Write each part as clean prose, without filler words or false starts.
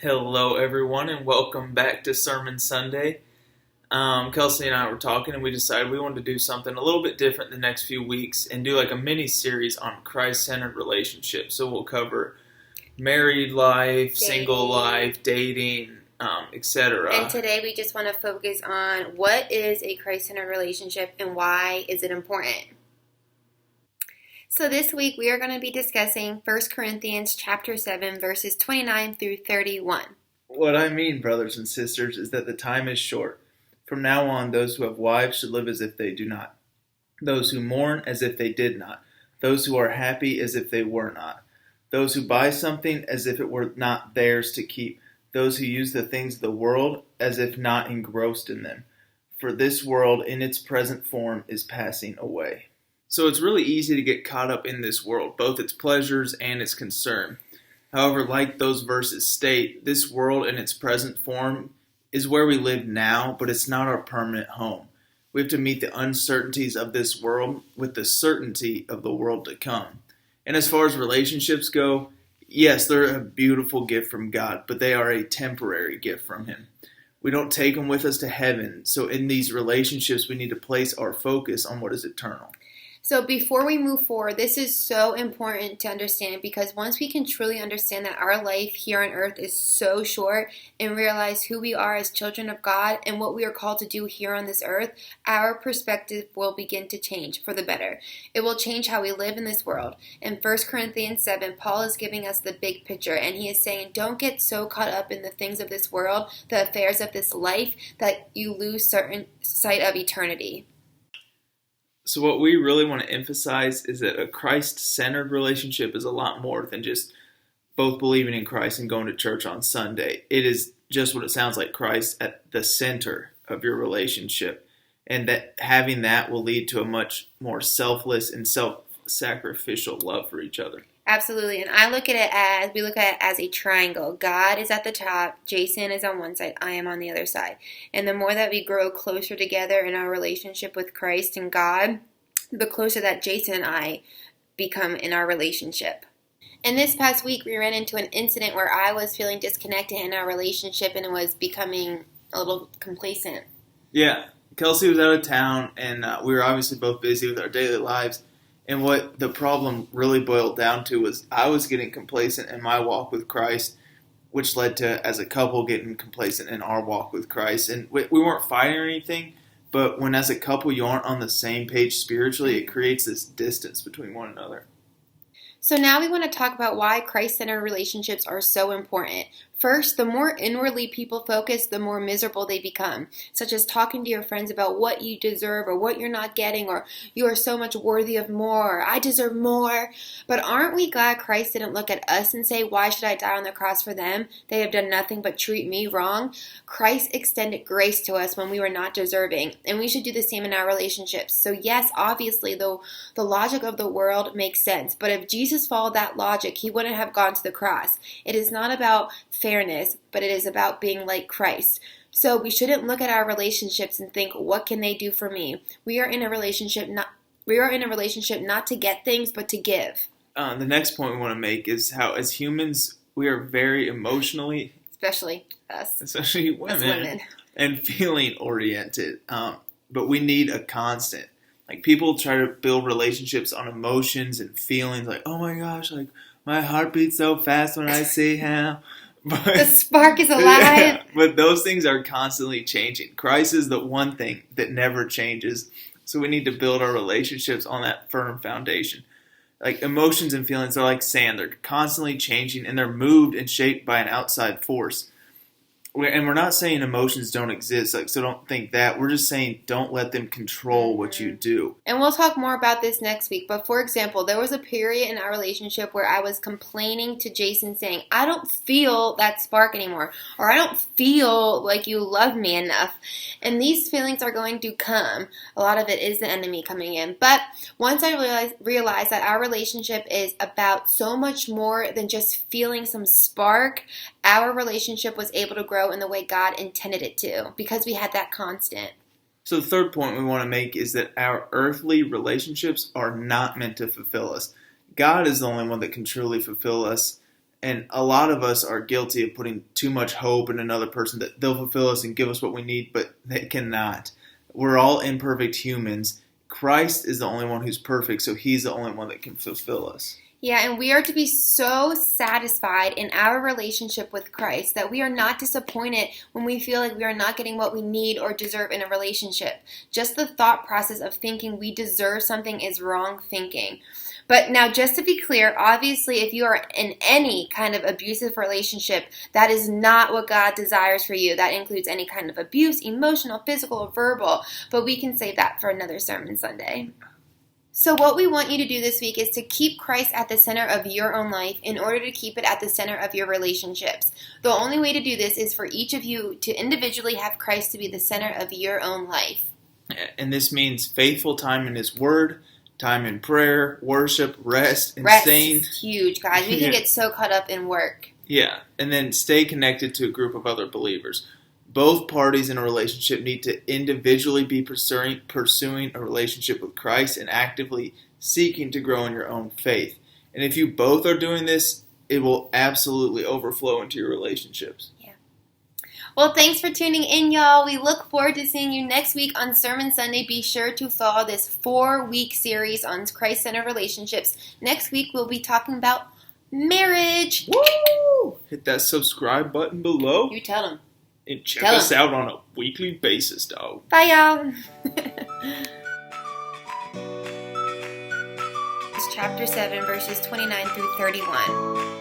Hello, everyone, and welcome back to Sermon Sunday. Kelsey and I were talking, and we decided we wanted to do something a little bit different the next few weeks and do like a mini series on Christ-centered relationships. So we'll cover married life, single life, dating, etc. And today we just want to focus on what is a Christ-centered relationship and why is it important. So this week we are going to be discussing 1 Corinthians chapter 7 verses 29 through 31. What I mean, brothers and sisters, is that the time is short. From now on, those who have wives should live as if they do not. Those who mourn as if they did not. Those who are happy as if they were not. Those who buy something as if it were not theirs to keep. Those who use the things of the world as if not engrossed in them. For this world in its present form is passing away. So it's really easy to get caught up in this world, both its pleasures and its concern. However, like those verses state, this world in its present form is where we live now, but it's not our permanent home. We have to meet the uncertainties of this world with the certainty of the world to come. And as far as relationships go, yes, they're a beautiful gift from God, but they are a temporary gift from Him. We don't take them with us to heaven, so in these relationships we need to place our focus on what is eternal. So before we move forward, this is so important to understand because once we can truly understand that our life here on earth is so short and realize who we are as children of God and what we are called to do here on this earth, our perspective will begin to change for the better. It will change how we live in this world. In 1 Corinthians 7, Paul is giving us the big picture and he is saying, don't get so caught up in the things of this world, the affairs of this life, that you lose certain sight of eternity. So what we really want to emphasize is that a Christ-centered relationship is a lot more than just both believing in Christ and going to church on Sunday. It is just what it sounds like, Christ at the center of your relationship. And that having that will lead to a much more selfless and self-sacrificial love for each other. Absolutely, and we look at it as a triangle. God is at the top, Jason is on one side, I am on the other side. And the more that we grow closer together in our relationship with Christ and God, the closer that Jason and I become in our relationship. And this past week, we ran into an incident where I was feeling disconnected in our relationship and was becoming a little complacent. Yeah, Kelsey was out of town, and we were obviously both busy with our daily lives. And what the problem really boiled down to was I was getting complacent in my walk with Christ, which led to, as a couple, getting complacent in our walk with Christ. And we weren't fighting or anything, but when as a couple you aren't on the same page spiritually, it creates this distance between one another. So now we want to talk about why Christ-centered relationships are so important. First, the more inwardly people focus, the more miserable they become, such as talking to your friends about what you deserve or what you're not getting, or you are so much worthy of more, or I deserve more. But aren't we glad Christ didn't look at us and say, why should I die on the cross for them? They have done nothing but treat me wrong. Christ extended grace to us when we were not deserving, and we should do the same in our relationships. So yes, obviously, the logic of the world makes sense, but if Jesus followed that logic, he wouldn't have gone to the cross. It is not about fairness, but it is about being like Christ. So we shouldn't look at our relationships and think, what can they do for me? We are in a relationship not to get things, but to give. The next point we want to make is how, as humans, we are very emotionally, especially us, especially women. And feeling oriented. But we need a constant. Like, people try to build relationships on emotions and feelings, like, oh my gosh, like my heart beats so fast when I see him. But the spark is alive. Yeah, but those things are constantly changing. Christ is the one thing that never changes. So we need to build our relationships on that firm foundation. Like, emotions and feelings are like sand. They're constantly changing, and they're moved and shaped by an outside force. And we're not saying emotions don't exist, so don't think that. We're just saying don't let them control what you do. And we'll talk more about this next week. But for example, there was a period in our relationship where I was complaining to Jason saying, I don't feel that spark anymore. Or I don't feel like you love me enough. And these feelings are going to come. A lot of it is the enemy coming in. But once I realized that our relationship is about so much more than just feeling some spark, our relationship was able to grow in the way God intended it to because we had that constant. So the third point we want to make is that our earthly relationships are not meant to fulfill us. God is the only one that can truly fulfill us. And a lot of us are guilty of putting too much hope in another person that they'll fulfill us and give us what we need, but they cannot. We're all imperfect humans. Christ is the only one who's perfect, so he's the only one that can fulfill us. Yeah, and we are to be so satisfied in our relationship with Christ that we are not disappointed when we feel like we are not getting what we need or deserve in a relationship. Just the thought process of thinking we deserve something is wrong thinking. But now, just to be clear, obviously, if you are in any kind of abusive relationship, that is not what God desires for you. That includes any kind of abuse, emotional, physical, or verbal. But we can save that for another sermon Sunday. So what we want you to do this week is to keep Christ at the center of your own life in order to keep it at the center of your relationships. The only way to do this is for each of you to individually have Christ to be the center of your own life. And this means faithful time in his word, time in prayer, worship, rest, and Rest staying. is huge, guys. We can get so caught up in work. Yeah, and then stay connected to a group of other believers. Both parties in a relationship need to individually be pursuing a relationship with Christ and actively seeking to grow in your own faith. And if you both are doing this, it will absolutely overflow into your relationships. Well, thanks for tuning in, y'all. We look forward to seeing you next week on Sermon Sunday. Be sure to follow this 4-week series on Christ-centered relationships. Next week, we'll be talking about marriage. Woo! Hit that subscribe button below. You tell them. And check us out on a weekly basis, dog. Bye, y'all. It's chapter 7, verses 29 through 31.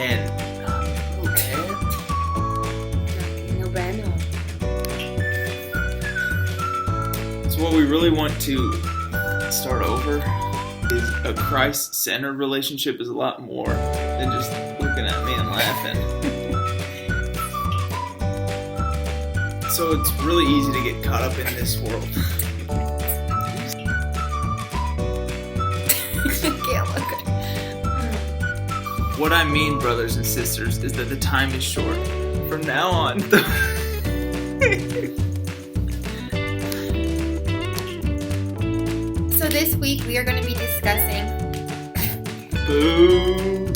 And so what we really want to start over is a Christ-centered relationship is a lot more than just looking at me and laughing. So it's really easy to get caught up in this world. Can't look at it. What I mean, brothers and sisters, is that the time is short. From now on, So this week we are going to be discussing Boo!